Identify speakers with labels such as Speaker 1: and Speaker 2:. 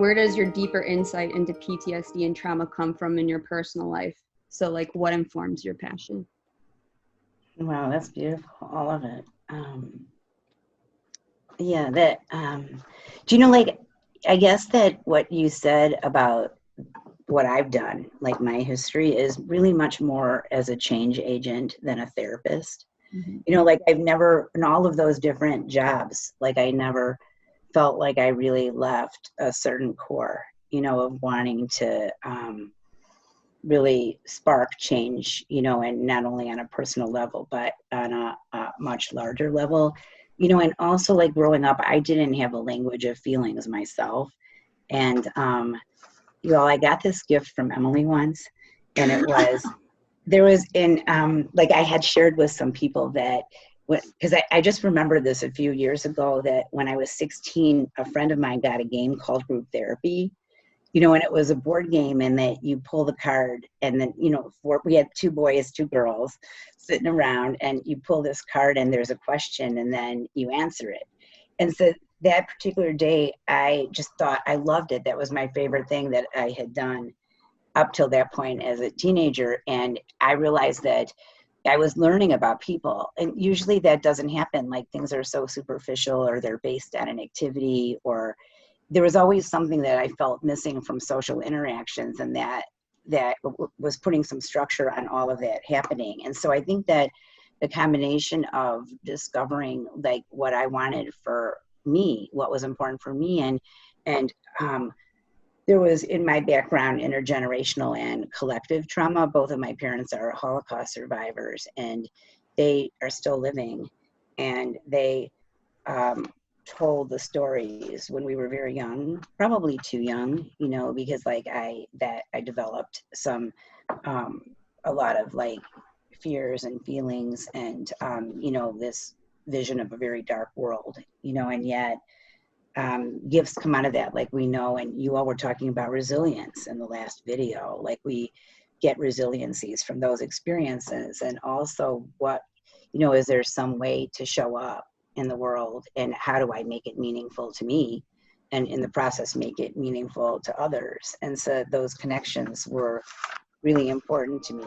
Speaker 1: where does your deeper insight into PTSD and trauma come from in your personal life? So like what informs your passion?
Speaker 2: Wow, that's beautiful, all of it. Yeah, that, do you know, like, I guess that what you said about what I've done, like my history, is really much more as a change agent than a therapist.
Speaker 1: Mm-hmm.
Speaker 2: You know, like I've never, in all of those different jobs, like I never felt like I really left a certain core, you know, of wanting to really spark change, you know, and not only on a personal level, but on a much larger level, you know, and also like growing up, I didn't have a language of feelings myself. And, you know, I got this gift from Emily once, and it was, there was in, like I had shared with some people that, because I just remembered this a few years ago, that when I was 16, a friend of mine got a game called Group Therapy, you know, and it was a board game, and that you pull the card, and then, you know, we had 2 boys, 2 girls sitting around, and you pull this card and there's a question and then you answer it. And so that particular day, I just thought I loved it. That was my favorite thing that I had done up till that point as a teenager. And I realized that I was learning about people, and usually that doesn't happen. Like things are so superficial, or they're based on an activity, or there was always something that I felt missing from social interactions, and that was putting some structure on all of that happening. And so I think that the combination of discovering like what I wanted for me, what was important for me, and there was in my background intergenerational and collective trauma. Both of my parents are Holocaust survivors, and they are still living, and they told the stories when we were very young, probably too young, you know, because like I developed some a lot of like fears and feelings, and you know, this vision of a very dark world, you know, and yet gifts come out of that, like we know. And you all were talking about resilience in the last video, like we get resiliencies from those experiences. And also, what, you know, is there some way to show up in the world, and how do I make it meaningful to me, and in the process make it meaningful to others? And so those connections were really important to me.